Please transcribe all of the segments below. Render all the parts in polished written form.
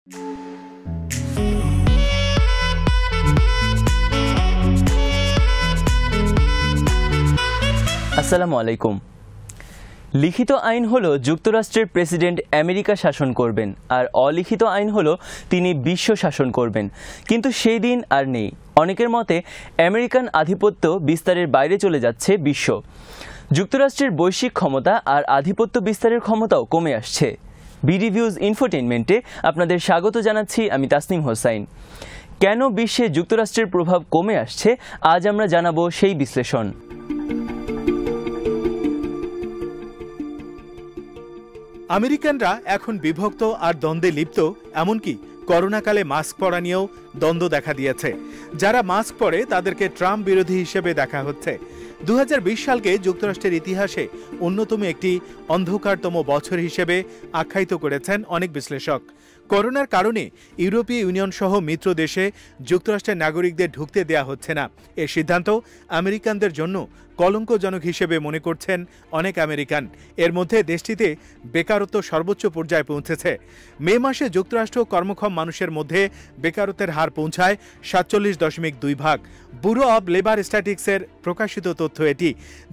আসসালামু আলাইকুম। লিখিত আইন হলো যুক্তরাষ্ট্রের প্রেসিডেন্ট আমেরিকা শাসন করবেন, আর অলিখিত আইন হলো তিনি বিশ্ব শাসন করবেন। কিন্তু সেই দিন আর নেই। অনেকের মতে আমেরিকান আধিপত্য বিস্তারের বাইরে চলে যাচ্ছে বিশ্ব। যুক্তরাষ্ট্রের বৈশ্বিক ক্ষমতা আর আধিপত্য বিস্তারের ক্ষমতাও কমে আসছে। বিডি ভিউজ ইনফোটেইনমেন্টে আপনাদের স্বাগত জানাচ্ছি আমি তাসনিম হোসাইন। কেন বিশ্বে যুক্তরাষ্ট্রের প্রভাব কমে আসছে, আজ আমরা জানাবো সেই বিশ্লেষণ। আমেরিকানরা এখন বিভক্ত আর দ্বন্দ্বে লিপ্ত, এমনকি করোনাকালে মাস্ক পরা নিয়েও দ্বন্দ্ব দেখা দিয়েছে। যারা মাস্ক পরে তাদেরকে ট্রাম্প বিরোধী হিসেবে দেখা হচ্ছে। 2020 সালকে যুক্তরাষ্ট্রের ইতিহাসে অন্যতম একটি অন্ধকারতম বছর হিসেবে আখ্যায়িত করেছেন অনেক বিশ্লেষক। করোনার কারণে ইউরোপীয় ইউনিয়ন সহ মিত্র দেশে যুক্তরাষ্ট্রের নাগরিকদের ঢুকতে দেয়া হচ্ছে না। এ সিদ্ধান্ত আমেরিকানদের জন্য কলঙ্কজনক হিসেবে মনে করছেন অনেক আমেরিকান। এর মধ্যে দেশটিতে বেকারত্ব সর্বোচ্চ পর্যায়ে পৌঁছেছে। মে মাসে যুক্তরাষ্ট্র কর্মক্ষম মানুষের মধ্যে বেকারত্বের হার পৌঁছায় 47.2%। ব্যুরো অব লেবার স্ট্যাটিস্টিক্সের প্রকাশিত তথ্য এটি।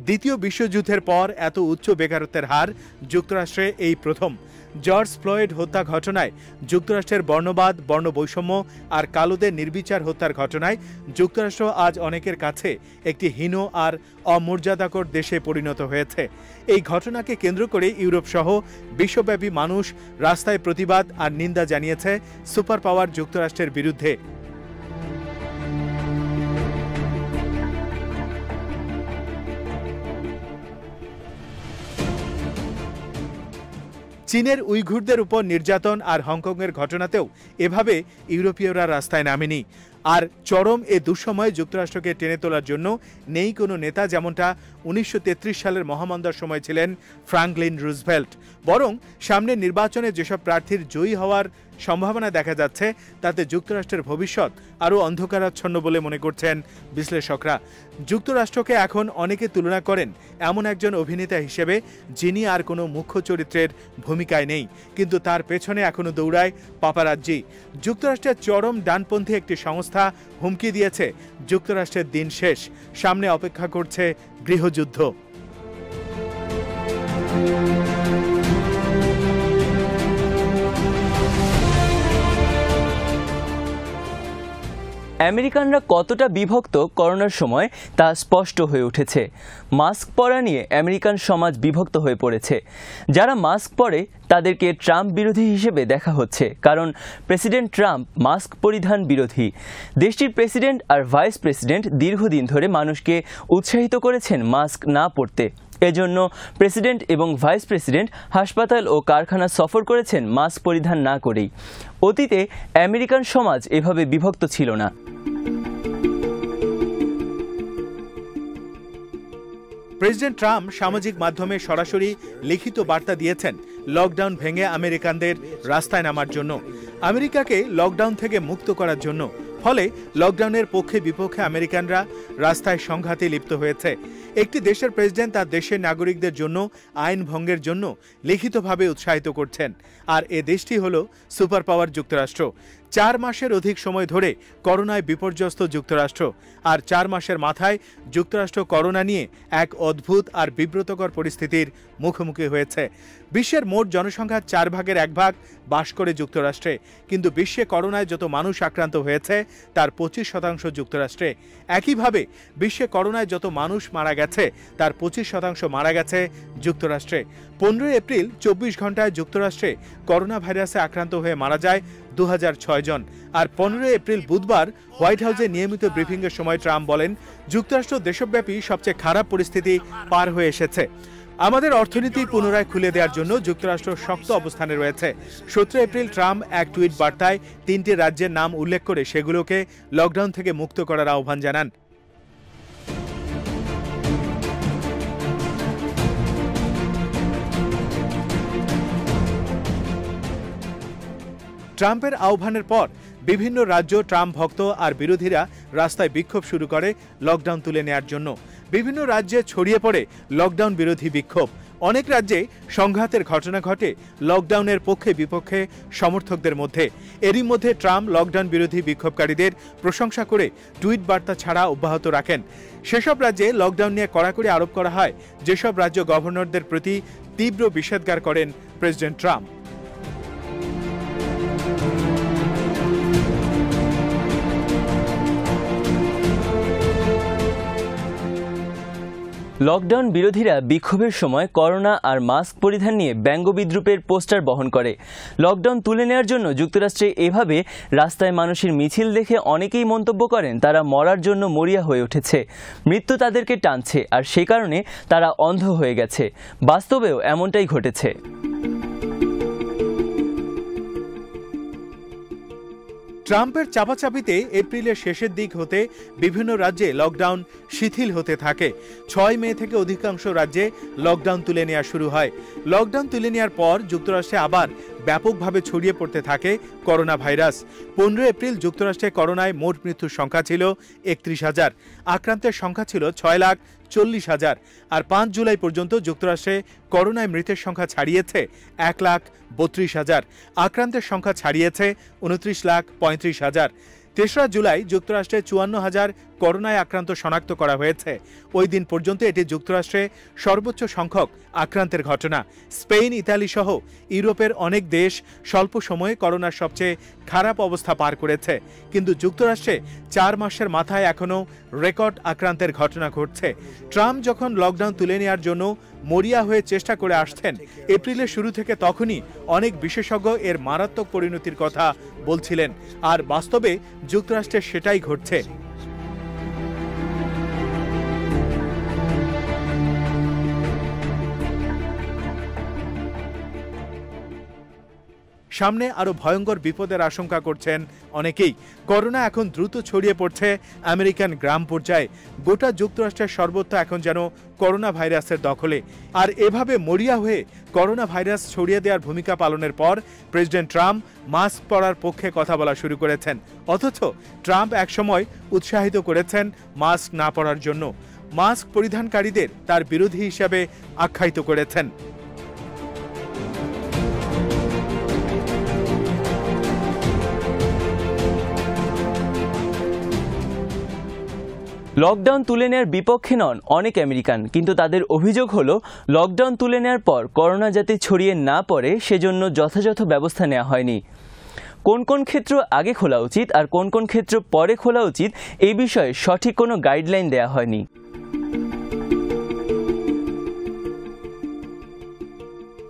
দ্বিতীয় বিশ্বযুদ্ধের পর এত উচ্চ বেকারত্বের হার যুক্তরাষ্ট্রে এই প্রথম। জর্জ ফ্লয়েড হত্যা ঘটনায় যুক্তরাষ্ট্রের বর্ণবাদ, বর্ণবৈষম্য আর কালোদের নির্বিচার হত্যার ঘটনায় যুক্তরাষ্ট্র আজ অনেকের কাছে একটি হীন আর অমর্যাদাকর দেশে পরিণত হয়েছে। এই ঘটনাকে কেন্দ্র করে ইউরোপ সহ বিশ্বব্যাপী মানুষ রাস্তায় প্রতিবাদ আর নিন্দা জানিয়েছে সুপার পাওয়ার যুক্তরাষ্ট্রের বিরুদ্ধে। চীনের উইঘুরদের উপর নির্যাতন আর হংকংয়ের ঘটনাতেও এভাবে ইউরোপীয়রা রাস্তায় নামেনি। আর চরম এ দুঃসময়ে যুক্তরাষ্ট্রকে টেনে তোলার জন্য নেই কোনো নেতা, যেমনটা 1933 সালের মহামন্দার সময় ছিলেন ফ্রাঙ্কলিন রুজভেল্ট। বরং সামনের নির্বাচনে যেসব প্রার্থীর জয়ী হওয়ার সম্ভাবনা দেখা যাচ্ছে, তাতে যুক্তরাষ্ট্রের ভবিষ্যৎ আরও অন্ধকারাচ্ছন্ন বলে মনে করছেন বিশ্লেষকরা। যুক্তরাষ্ট্রকে এখন অনেকে তুলনা করেন এমন একজন অভিনেতা হিসেবে যিনি আর কোনো মুখ্য চরিত্রের ভূমিকায় নেই, কিন্তু তার পেছনে এখনও দৌড়ায় পাপারাজ্জি। যুক্তরাষ্ট্রের চরম ডানপন্থী একটি সংস্থা হুমকি দিয়েছে যুক্তরাষ্ট্রের দিন শেষ, সামনে অপেক্ষা করছে গৃহযুদ্ধ। আমেরিকানরা কতটা বিভক্ত করোনার সময় তা স্পষ্ট হয়ে উঠেছে। মাস্ক পরা নিয়ে আমেরিকান সমাজ বিভক্ত হয়ে পড়েছে। যারা মাস্ক পরে তাদেরকে ট্রাম্প বিরোধী হিসেবে দেখা হচ্ছে, কারণ প্রেসিডেন্ট ট্রাম্প মাস্ক পরিধান বিরোধী। দেশটির প্রেসিডেন্ট আর ভাইস প্রেসিডেন্ট দীর্ঘদিন ধরে মানুষকে উৎসাহিত করেছেন মাস্ক না পরতে। এজন্য প্রেসিডেন্ট এবং ভাইস প্রেসিডেন্ট হাসপাতাল ও কারখানা সফর করেছেন মাস্ক পরিধান না করেই। অতীতে আমেরিকান সমাজ এভাবে বিভক্ত ছিল না। প্রেসিডেন্ট ট্রাম্প সামাজিক মাধ্যমে সরাসরি লিখিত বার্তা দিয়েছেন লকডাউন ভেঙে আমেরিকানদের রাস্তায় নামার জন্য, আমেরিকাকে লকডাউন থেকে মুক্ত করার জন্য। ফলে লকডাউনের পক্ষে বিপক্ষে আমেরিকানরা রাস্তায় সংঘাতে লিপ্ত হয়েছে। একটি দেশের প্রেসিডেন্ট তার দেশের নাগরিকদের জন্য আইন ভঙ্গের জন্য লিখিতভাবে উৎসাহিত করছেন। আর এ দেশটি হল সুপার পাওয়ার যুক্তরাষ্ট্র। 4 মাসের অধিক সময় ধরে করোনায় বিপর্যস্ত যুক্তরাষ্ট্র, আর 4 মাসের মাথায় যুক্তরাষ্ট্র করোনা নিয়ে এক অদ্ভুত আর বিব্রতকর পরিস্থিতির মুখোমুখি হয়েছে। বিশ্বের মোট জনসংখ্যার 4 ভাগের 1 ভাগ বাস করে যুক্তরাষ্ট্রে, কিন্তু বিশ্বে করোনায় যত মানুষ আক্রান্ত হয়েছে তার 25% যুক্তরাষ্ট্রে। একইভাবে বিশ্বে করোনায় যত মানুষ মারা গেছে তার 25% মারা গেছে যুক্তরাষ্ট্রে। 15 এপ্রিল 24 ঘন্টায় যুক্তরাষ্ট্রে করোনা ভাইরাসে আক্রান্ত হয়ে মারা যায় 2006 জন। আর 15 এপ্রিল বুধবার হোয়াইট হাউসে নিয়মিত ব্রিফিংয়ের সময় ট্রাম্প বলেন, যুক্তরাষ্ট্র দেশব্যাপী সবচেয়ে খারাপ পরিস্থিতি পার হয়ে এসেছে। আমাদের অর্থনীতি পুনরায় খুলে দেওয়ার জন্য যুক্তরাষ্ট্র শক্ত অবস্থানে রয়েছে। 17 এপ্রিল ট্রাম্প এক টুইট বার্তায় 3টি রাজ্যের নাম উল্লেখ করে সেগুলোকে লকডাউন থেকে মুক্ত করার আহ্বান জানান। ট্রাম্পের আহ্বানের পর বিভিন্ন রাজ্য ট্রাম্প ভক্ত আর বিরোধীরা রাস্তায় বিক্ষোভ শুরু করে লকডাউন তুলে নেয়ার জন্য। বিভিন্ন রাজ্যে ছড়িয়ে পড়ে লকডাউন বিরোধী বিক্ষোভ। অনেক রাজ্যে সংঘাতের ঘটনা ঘটে লকডাউনের পক্ষে বিপক্ষে সমর্থকদের মধ্যে। এরই মধ্যে ট্রাম্প লকডাউন বিরোধী বিক্ষোভকারীদের প্রশংসা করে টুইট বার্তা ছাড়া অব্যাহত রাখেন। সেসব রাজ্যে লকডাউন নিয়ে কড়াকড়ি আরোপ করা হয়, যেসব রাজ্য গভর্নরদের প্রতি তীব্র বিষেধগার করেন প্রেসিডেন্ট ট্রাম্প। লকডাউন বিরোধীরা বিক্ষোভের সময় করোনা আর মাস্ক পরিধান নিয়ে ব্যঙ্গবিদ্রুপের পোস্টার বহন করে। লকডাউন তুলে নেওয়ার জন্য যুক্তরাষ্ট্রে এভাবে রাস্তায় মানুষের মিছিল দেখে অনেকেই মন্তব্য করেন তারা মরার জন্য মরিয়া হয়ে উঠেছে, মৃত্যু তাদেরকে টানছে আর সে কারণে তারা অন্ধ হয়ে গেছে। বাস্তবেও এমনটাই ঘটেছে। ট্রাম্পের চাপাচাপিতে এপ্রিলের শেষের দিক হতে বিভিন্ন রাজ্যে লকডাউন শিথিল হতে থাকে। 6 মে থেকে অধিকাংশ রাজ্যে লকডাউন তুলে নেওয়া শুরু হয়। লকডাউন তুলে নেওয়ার পর যুক্তরাষ্ট্রে আবার ব্যাপকভাবে ছড়িয়ে পড়তে থাকে করোনা ভাইরাস। 15 এপ্রিল যুক্তরাষ্ট্রে করোনায় মোট মৃত্যুর সংখ্যা ছিল 31,000, আক্রান্তের সংখ্যা ছিল 6,40,000। আর 5 জুলাই পর্যন্ত যুক্তরাষ্ট্রে করোনায় মৃতের সংখ্যা ছাড়িয়েছে 1,32,000, আক্রান্তের সংখ্যা ছাড়িয়েছে 29,35,000। 3রা জুলাই যুক্তরাষ্ট্রে 54,000 করোনায় আক্রান্ত শনাক্ত করা হয়েছে। ওই দিন পর্যন্ত এটি যুক্তরাষ্ট্রে সর্বোচ্চ সংখ্যক আক্রান্তের ঘটনা। স্পেন, ইতালি সহ ইউরোপের অনেক দেশ স্বল্প সময়ে করোনার সবচেয়ে খারাপ অবস্থা পার করেছে, কিন্তু যুক্তরাষ্ট্রে 4 মাসের মাথায় এখনও রেকর্ড আক্রান্তের ঘটনা ঘটছে। ট্রাম্প যখন লকডাউন তুলে নেওয়ার জন্য মরিয়া হয়ে চেষ্টা করে আসছেন এপ্রিলের শুরু থেকে, তখনই অনেক বিশেষজ্ঞ এর মারাত্মক পরিণতির কথা বলছিলেন, আর বাস্তবে যুক্তরাষ্ট্রে সেটাই ঘটছে। সামনে আরো ভয়ঙ্কর বিপদের আশঙ্কা করছেন অনেকেই। করোনা এখন দ্রুত ছড়িয়ে পড়ছে আমেরিকান গ্রাম পর্যায়ে। গোটা যুক্তরাষ্ট্রের সর্বত্র এখন যেন করোনা ভাইরাসের দখলে। আর এভাবে মরিয়া হয়ে করোনা ভাইরাস ছড়িয়ে দেওয়ার ভূমিকা পালনের পর প্রেসিডেন্ট ট্রাম্প মাস্ক পরার পক্ষে কথা বলা শুরু করেছেন। অথচ ট্রাম্প একসময় উৎসাহিত করেছেন মাস্ক না পরার জন্য। মাস্ক পরিধানকারীদের তার বিরোধী হিসেবে আখ্যায়িত করেছেন। লকডাউন তুলে নেওয়ার বিপক্ষে নন অনেক আমেরিকান, কিন্তু তাদের অভিযোগ হলো লকডাউন তুলে নেওয়ার পর করোনা যাতে ছড়িয়ে না পড়ে সেজন্য যথাযথ ব্যবস্থা নেওয়া হয়নি। কোন কোন ক্ষেত্র আগে খোলা উচিত আর কোন কোন ক্ষেত্র পরে খোলা উচিত এই বিষয়ে সঠিক কোনো গাইডলাইন দেওয়া হয়নি।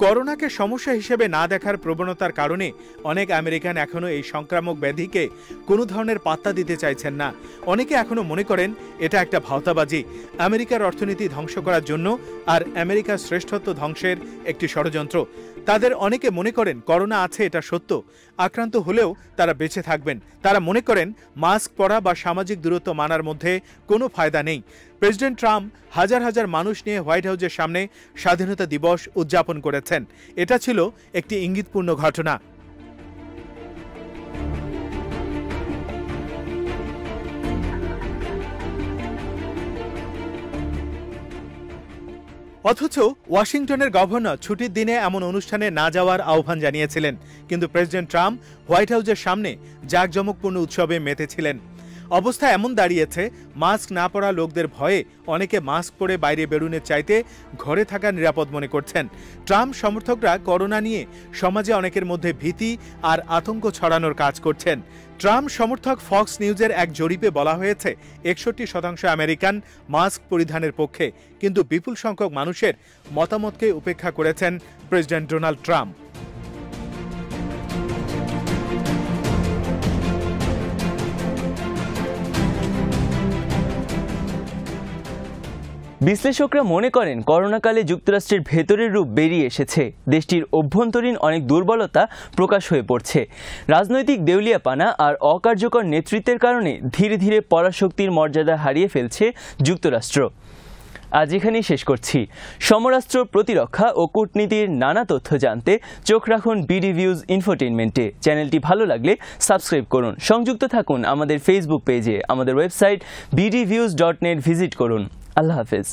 করোনাকে সমস্যা হিসেবে না দেখার প্রবণতার কারণে অনেক আমেরিকান এখনো এই সংক্রামক ব্যাধিকে কোনো ধরনের পাত্তা দিতে চাইছেন না। অনেকে এখনো মনে করেন এটা একটা ভাওতাবাজি, আমেরিকার অর্থনীতি ধ্বংস করার জন্য আর আমেরিকার শ্রেষ্ঠত্ব ধ্বংসের একটি ষড়যন্ত্র। তাদের অনেকে মনে করেন করোনা আছে এটা সত্য, আক্রান্ত হলেও তারা বেঁচে থাকবেন। তারা মনে করেন মাস্ক পরা বা সামাজিক দূরত্ব মানার মধ্যে কোনো ফায়দা নেই। প্রেসিডেন্ট ট্রাম্প হাজার হাজার মানুষ নিয়ে হোয়াইট হাউসের সামনে স্বাধীনতা দিবস উদযাপন করেছেন। এটা ছিল একটি ইঙ্গিতপূর্ণ ঘটনা। অথচ ওয়াশিংটনের গভর্নর ছুটির দিনে এমন অনুষ্ঠানে না যাওয়ার আহ্বান জানিয়েছিলেন, কিন্তু প্রেসিডেন্ট ট্রাম্প হোয়াইট হাউসের সামনে জাঁকজমকপূর্ণ উৎসবে মেতেছিলেন। অবস্থা এমন দাঁড়িয়েছে, মাস্ক না পরা লোকদের ভয়ে অনেকে মাস্ক পরে বাইরে বেরোনোর চাইতে ঘরে থাকা নিরাপদ মনে করছেন। ট্রাম্প সমর্থকরা করোনা নিয়ে সমাজে অনেকের মধ্যে ভীতি আর আতঙ্ক ছড়ানোর কাজ করছেন। ট্রাম্প সমর্থক ফক্স নিউজের এক জরিপে বলা হয়েছে 61% আমেরিকান মাস্ক পরিধানের পক্ষে, কিন্তু বিপুল সংখ্যক মানুষের মতামতকে উপেক্ষা করেছেন প্রেসিডেন্ট ডোনাল্ড ট্রাম্প। বিশ্লেষকরা মনে করেন করোনাকালে যুক্তরাষ্ট্রের ভেতরের রূপ বেরিয়ে এসেছে, দেশটির অভ্যন্তরীণ অনেক দুর্বলতা প্রকাশ হয়ে পড়ছে। রাজনৈতিক দেউলিয়াপানা আর অকার্যকর নেতৃত্বের কারণে ধীরে ধীরে পরাশক্তির মর্যাদা হারিয়ে ফেলছে যুক্তরাষ্ট্র। আজ এখানেই শেষ করছি। সমরাস্ত্র, প্রতিরক্ষা ও কূটনীতির নানা তথ্য জানতে চোখ রাখুন বিডি ভিউজ ইনফোটেইনমেন্টে। চ্যানেলটি ভালো লাগলে সাবস্ক্রাইব করুন। সংযুক্ত থাকুন আমাদের ফেসবুক পেজে। আমাদের ওয়েবসাইট bdviews.net ভিজিট করুন। আল্লাহ হাফেজ।